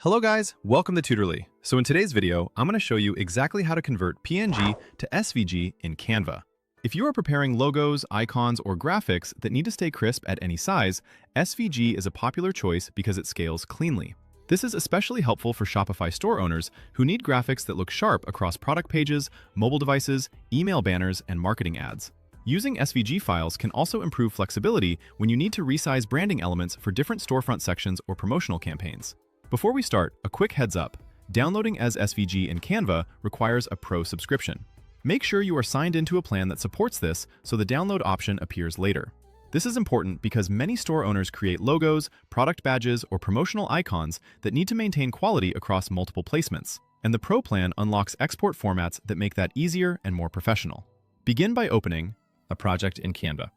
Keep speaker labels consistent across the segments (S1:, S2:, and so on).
S1: Hello guys, welcome to Tutorly. So in today's video, I'm going to show you exactly how to convert PNG to SVG in Canva. If you are preparing logos, icons, or graphics that need to stay crisp at any size, SVG is a popular choice because it scales cleanly. This is especially helpful for Shopify store owners who need graphics that look sharp across product pages, mobile devices, email banners, and marketing ads. Using SVG files can also improve flexibility when you need to resize branding elements for different storefront sections or promotional campaigns. Before we start, a quick heads up. Downloading as SVG in Canva requires a pro subscription. Make sure you are signed into a plan that supports this so the download option appears later. This is important because many store owners create logos, product badges, or promotional icons that need to maintain quality across multiple placements, and the Pro plan unlocks export formats that make that easier and more professional. Begin by opening a project in Canva.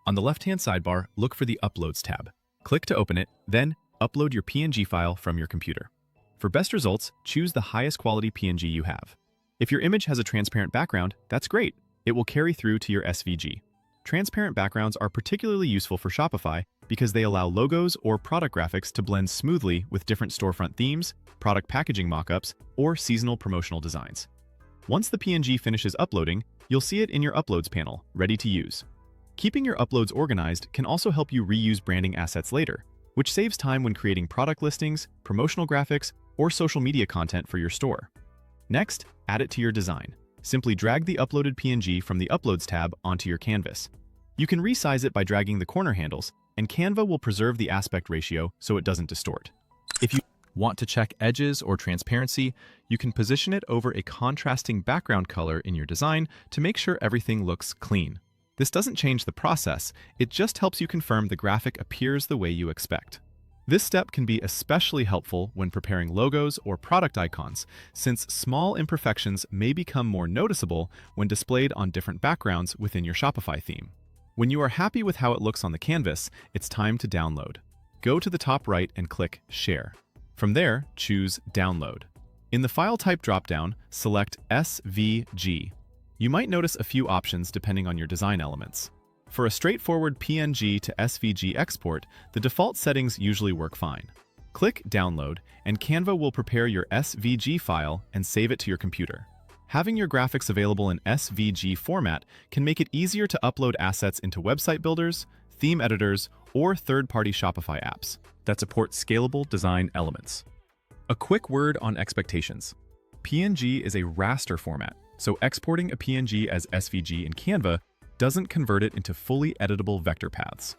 S1: On the left-hand sidebar, look for the Uploads tab. Click to open it, then upload your PNG file from your computer. For best results, choose the highest quality PNG you have. If your image has a transparent background, that's great. It will carry through to your SVG. Transparent backgrounds are particularly useful for Shopify because they allow logos or product graphics to blend smoothly with different storefront themes, product packaging mockups, or seasonal promotional designs. Once the PNG finishes uploading, you'll see it in your Uploads panel, ready to use. Keeping your uploads organized can also help you reuse branding assets later, which saves time when creating product listings, promotional graphics, or social media content for your store. Next, add it to your design. Simply drag the uploaded PNG from the Uploads tab onto your canvas. You can resize it by dragging the corner handles, and Canva will preserve the aspect ratio so it doesn't distort. If you want to check edges or transparency, you can position it over a contrasting background color in your design to make sure everything looks clean. This doesn't change the process, it just helps you confirm the graphic appears the way you expect. This step can be especially helpful when preparing logos or product icons, since small imperfections may become more noticeable when displayed on different backgrounds within your Shopify theme. When you are happy with how it looks on the canvas, it's time to download. Go to the top right and click Share. From there, choose Download. In the File Type dropdown, select SVG. You might notice a few options depending on your design elements. For a straightforward PNG to SVG export, the default settings usually work fine. Click Download, and Canva will prepare your SVG file and save it to your computer. Having your graphics available in SVG format can make it easier to upload assets into website builders, theme editors, or third-party Shopify apps that support scalable design elements. A quick word on expectations. PNG is a raster format, so exporting a PNG as SVG in Canva doesn't convert it into fully editable vector paths.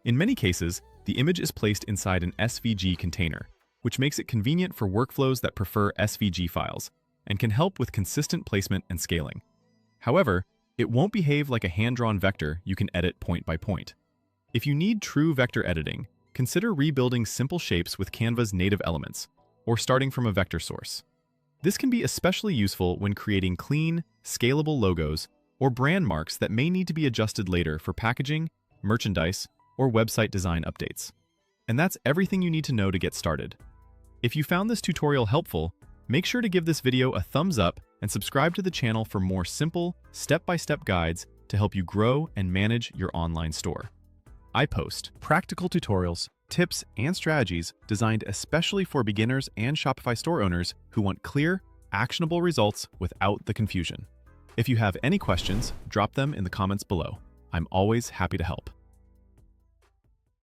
S1: In many cases, the image is placed inside an SVG container, which makes it convenient for workflows that prefer SVG files and can help with consistent placement and scaling. However, it won't behave like a hand-drawn vector you can edit point by point. If you need true vector editing, consider rebuilding simple shapes with Canva's native elements, or starting from a vector source. This can be especially useful when creating clean, scalable logos or brand marks that may need to be adjusted later for packaging, merchandise, or website design updates. And that's everything you need to know to get started. If you found this tutorial helpful, make sure to give this video a thumbs up and subscribe to the channel for more simple, step-by-step guides to help you grow and manage your online store. I post practical tutorials, tips, and strategies designed especially for beginners and Shopify store owners who want clear, actionable results without the confusion. If you have any questions, drop them in the comments below. I'm always happy to help.